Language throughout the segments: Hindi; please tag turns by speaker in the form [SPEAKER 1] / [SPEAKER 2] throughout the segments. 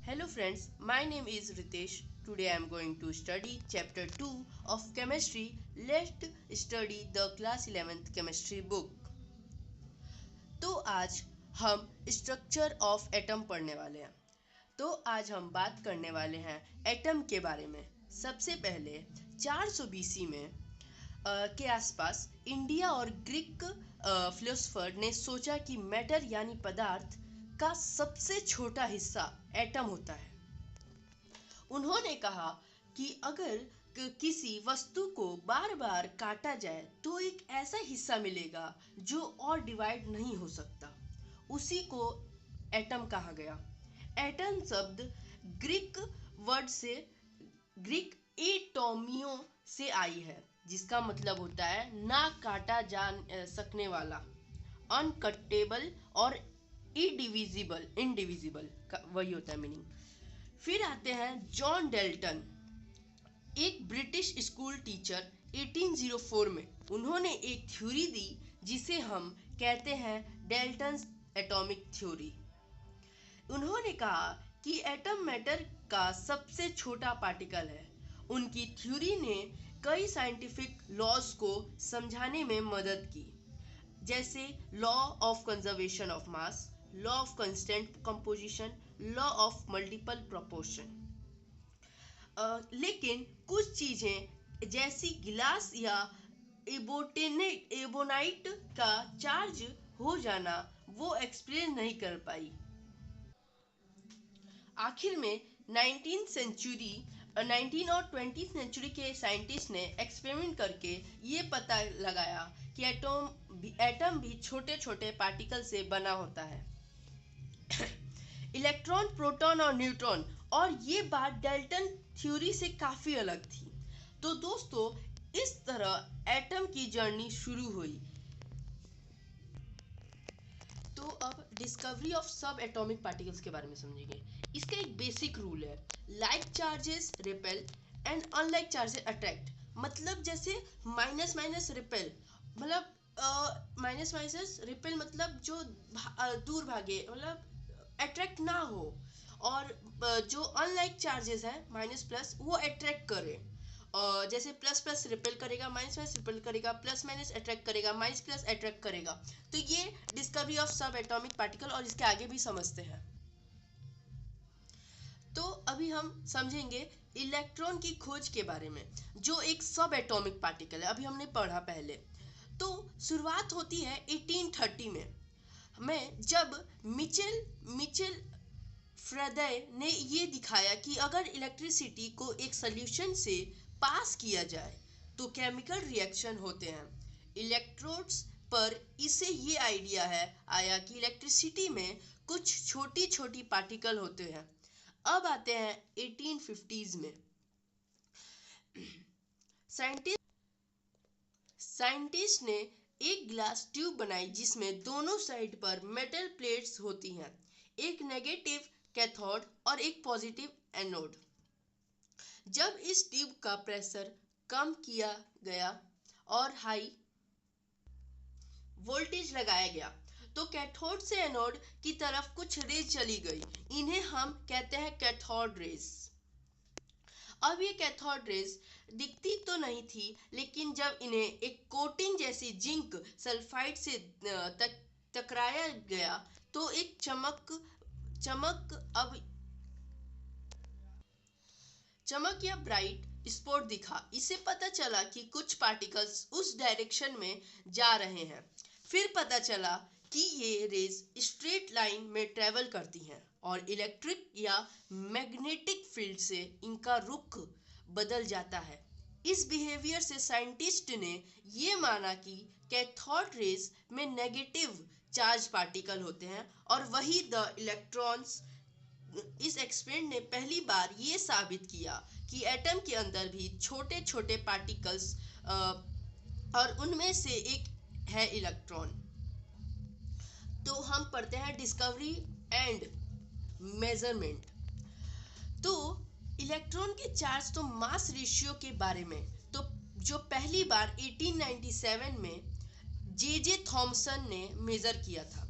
[SPEAKER 1] Hello friends, my name is Ritesh. Today I am going to study chapter 2 of chemistry. Let's study the class 11th chemistry book. तो आज हम स्ट्रक्चर ऑफ एटम पढ़ने वाले हैं। तो आज हम बात करने वाले हैं एटम के बारे में। सबसे पहले 400 बीसी में के आसपास इंडिया और ग्रीक फिलोसोफर ने सोचा कि मैटर यानी पदार्थ का सबसे छोटा हिस्सा एटम होता है। उन्होंने कहा कि अगर किसी वस्तु को बार बार काटा जाए तो एक ऐसा हिस्सा मिलेगा जो और डिवाइड नहीं हो सकता। उसी को एटम कहा गया। एटम शब्द ग्रीक वर्ड से ग्रीक एटोमियो से आई है, जिसका मतलब होता है ना काटा जा सकने वाला, अनकटेबल और इंडिविजिबल का वही होता है मीनिंग। फिर आते हैं जॉन डेल्टन, एक ब्रिटिश स्कूल टीचर। 1804 में उन्होंने एक थ्योरी दी जिसे हम कहते हैं डेल्टन्स एटॉमिक थ्योरी। उन्होंने कहा कि एटम मैटर का सबसे छोटा पार्टिकल है। उनकी थ्योरी ने कई साइंटिफिक लॉज को समझाने में मदद की, जैसे law of conservation of mass, law of constant composition, law of multiple proportion. लेकिन कुछ चीजें जैसी गिलास या एबोनाइट का चार्ज हो जाना वो एक्सप्लेन नहीं कर पाई। आखिर में 19 और 20 सेंचुरी के साइंटिस्ट ने एक्सपेरिमेंट करके ये पता लगाया कि एटम भी छोटे छोटे पार्टिकल से बना होता है। इलेक्ट्रॉन, प्रोटॉन और न्यूट्रॉन। और ये बात डाल्टन थ्योरी से काफ़ी अलग थी। तो दोस्तों, इस तरह एटम की जर्नी शुरू हुई। तो अब डिस्कवरी ऑफ सब एटॉमिक पार्टिकल्स के बारे में समझेंगे। इसका एक बेसिक रूल है, like charges repel and unlike charges attract. मतलब जैसे माइनस माइनस रिपेल, मतलब माइनस माइनस रिपेल मतलब जो दूर भागे, मतलब अट्रैक्ट ना हो। और जो अनलाइक चार्जेस है माइनस प्लस, वो अट्रैक्ट करे। जैसे प्लस प्लस रिपेल करेगा, माइनस माइनस रिपेल करेगा, प्लस माइनस अट्रैक्ट करेगा, माइनस प्लस अट्रैक्ट करेगा। तो ये डिस्कवरी ऑफ सब एटॉमिक पार्टिकल, और इसके आगे भी समझते हैं। तो अभी हम समझेंगे इलेक्ट्रॉन की खोज के बारे में, जो एक सब एटॉमिक पार्टिकल है। अभी हमने पढ़ा पहले। तो शुरुआत होती है 1830 में जब मिचेल फ्रेडे ने ये दिखाया कि अगर इलेक्ट्रिसिटी को एक सॉल्यूशन से पास किया जाए तो केमिकल रिएक्शन होते हैं इलेक्ट्रोड्स पर। इसे ये आइडिया आया कि इलेक्ट्रिसिटी में कुछ छोटी छोटी पार्टिकल होते हैं। अब आते हैं 1850s में। साइंटिस्ट ने एक ग्लास ट्यूब बनाई जिसमें दोनों साइड पर मेटल प्लेट्स होती हैं, एक नेगेटिव कैथोड और एक पॉजिटिव एनोड। जब इस ट्यूब का प्रेशर कम किया गया और हाई वोल्टेज लगाया गया तो कैथोड से एनोड की तरफ कुछ रेज चली गई। इन्हें हम कहते हैं कैथोड रेज। अब ये कैथोड रेज दिखती तो नहीं थी, लेकिन जब इन्हें एक कोटिंग जैसी जिंक सल्फाइड से टकराया गया तो एक चमक या ब्राइट स्पॉट दिखा। इससे पता चला कि कुछ पार्टिकल्स उस डायरेक्शन में जा रहे हैं। फिर पता चला कि ये रेज स्ट्रेट लाइन में ट्रेवल करती हैं और इलेक्ट्रिक या मैग्नेटिक फील्ड से इनका रुख बदल जाता है। इस बिहेवियर से साइंटिस्ट ने ये माना कि कैथोड रेज में नेगेटिव चार्ज पार्टिकल होते हैं और वही द इलेक्ट्रॉन्स। इस एक्सपेरिमेंट ने पहली बार ये साबित किया कि एटम के अंदर भी छोटे छोटे पार्टिकल्स और उनमें से एक है इलेक्ट्रॉन। तो हम पढ़ते हैं डिस्कवरी एंड मेजरमेंट। तो इलेक्ट्रॉन के चार्ज तो मास रेशियो के बारे में तो जो पहली बार 1897 में जे थॉमसन ने मेजर किया था।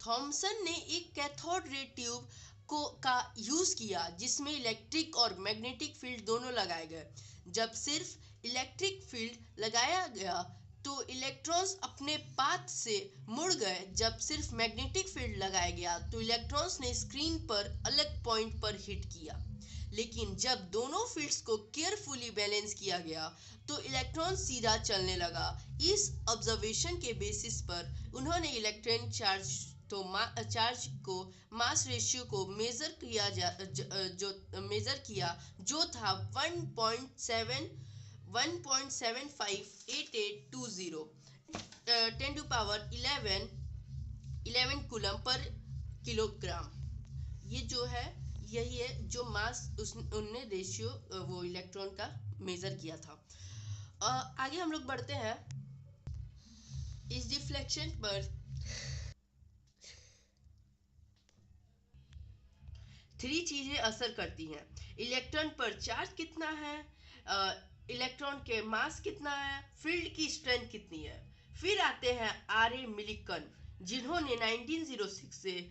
[SPEAKER 1] थॉमसन ने एक कैथोड रे ट्यूब को का यूज किया जिसमें इलेक्ट्रिक और मैग्नेटिक फील्ड दोनों लगाए गए। जब सिर्फ इलेक्ट्रिक फील्ड लगाया गया तो इलेक्ट्रॉन्स अपने पाथ से मुड़ गए। जब सिर्फ मैग्नेटिक फील्ड लगाया गया तो इलेक्ट्रॉन्स ने स्क्रीन पर अलग पॉइंट पर हिट किया। लेकिन जब दोनों फील्ड्स को केयरफुली बैलेंस किया गया तो इलेक्ट्रॉन सीधा चलने लगा। इस ऑब्जर्वेशन के बेसिस पर उन्होंने इलेक्ट्रॉन चार्ज को मास रेशियो को मेजर किया जो था 1.758820 10 टू पावर 11 कूलम पर किलोग्राम। ये जो है यही है जो मास उनने रेशियो वो इलेक्ट्रॉन का मेजर किया था। आगे हम लोग बढ़ते हैं। इस डिफ्लेक्शन पर 3 चीजें असर करती हैं। इलेक्ट्रॉन पर चार्ज कितना है, इलेक्ट्रॉन के मास कितना है, फील्ड की स्ट्रेंथ कितनी है। फिर आते हैं आर.ए. मिलिकन जिन्होंने 1906 से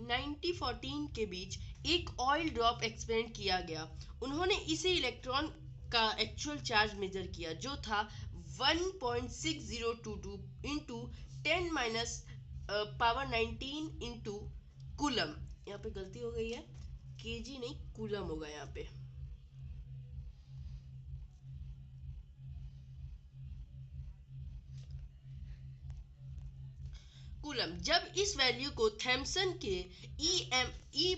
[SPEAKER 1] 1914 के बीच एक ऑयल ड्रॉप एक्सपेरिमेंट किया गया। उन्होंने इसे इलेक्ट्रॉन का एक्चुअल चार्ज मेजर किया जो था 1.6022 into 10 minus power 19 into coulomb. यहाँ पे गलती हो गई है, केजी नहीं कूलम होगा यहाँ पे। कूलम। जब इस वैल्यू को थॉम्सन के ई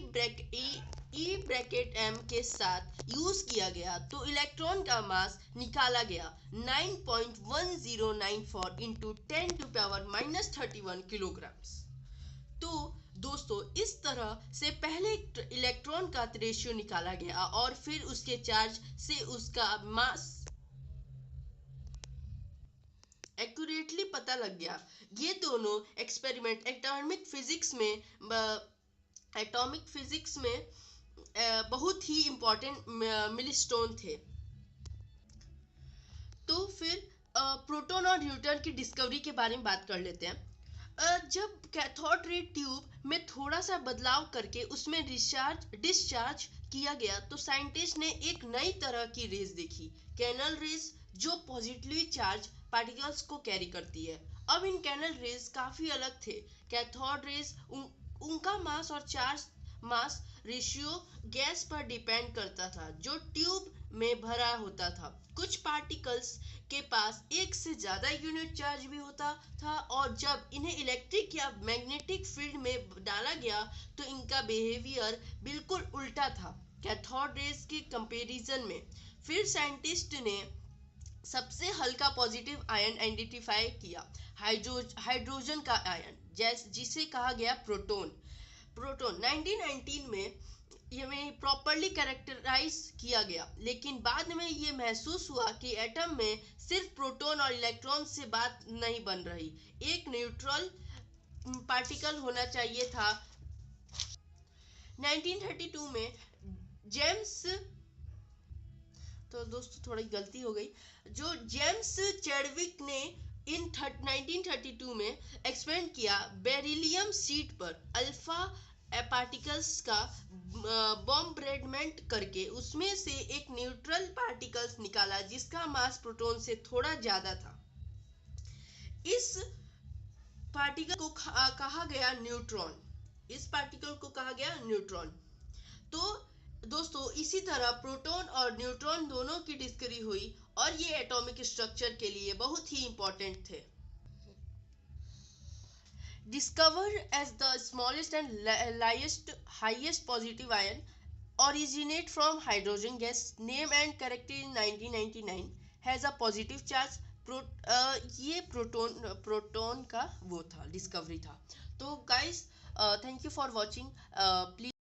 [SPEAKER 1] ब्रैकेट एम के साथ यूज किया गया तो इलेक्ट्रॉन का मास निकाला गया 9.1094 इंटू 10 टू पावर -31 किलोग्राम्स। तो दोस्तों इस तरह से पहले इलेक्ट्रॉन का रेशियो निकाला गया और फिर उसके चार्ज से उसका मास एक्यूरेटली पता लग गया। ये दोनों एक्सपेरिमेंट एटॉमिक फिजिक्स में बहुत ही इम्पोर्टेंट मिलस्टोन थे। तो फिर प्रोटॉन और न्यूट्रॉन की डिस्कवरी के बारे में बात कर लेते हैं। जब कैथोड रे ट्यूब में थोड़ा सा बदलाव करके उसमें डिस्चार्ज किया गया तो साइंटिस्ट ने एक नई तरह की रेस देखी, कैनल रेस, जो पॉजिटिवली चार्ज पार्टिकल्स को कैरी करती है। अब इन कैनल रेस काफी अलग थे। कैथोड रेस उनका मास और चार्ज मास रेशियो गैस पर डिपेंड करता था जो ट्यूब में भरा होता था। कुछ पार्टिकल्स के पास एक से ज्यादा यूनिट चार्ज भी होता था और जब इन्हें इलेक्ट्रिक या मैग्नेटिक फील्ड में डाला गया तो इनका बिहेवियर बिल्कुल उल्टा था कैथोड रेस के कंपैरिजन में। फिर साइंटिस्ट ने सबसे हल्का पॉजिटिव आयन आइडेंटिफाई किया, हाइड्रोजन का आयन जिसे कहा गया प्रोटॉन। 1919 में ये प्रॉपरली कैरेक्टराइज किया गया, लेकिन बाद में ये महसूस हुआ कि एटम में सिर्फ प्रोटॉन और इलेक्ट्रॉन से बात नहीं बन रही, एक न्यूट्रल पार्टिकल होना चाहिए था। 1932 में जेम्स तो दोस्तों थोड़ी गलती हो गई, जो जेम्स चैडविक ने 1932 में एक्सपेरिमेंट किया बेरिलियम शीट पर अल्फा पार्टिकल्स का बॉम्बर्डमेंट करके उसमें से एक न्यूट्रल पार्टिकल्स निकाला जिसका मास प्रोटॉन से थोड़ा ज्यादा था। इस पार्टिकल को कहा गया न्यूट्रॉन। तो दोस्तों इसी तरह प्रोटॉन और न्यूट्रॉन दोनों की डिस्कवरी हुई और ये एटॉमिक स्ट्रक्चर के लिए बहुत ही इंपॉर्टेंट थे। Discovered as the smallest and highest positive ion, originate from hydrogen gas, name and character in 1999, has a positive charge. ये प्रोटॉन का वो था डिस्कवरी था। तो guys thank you for watching. Please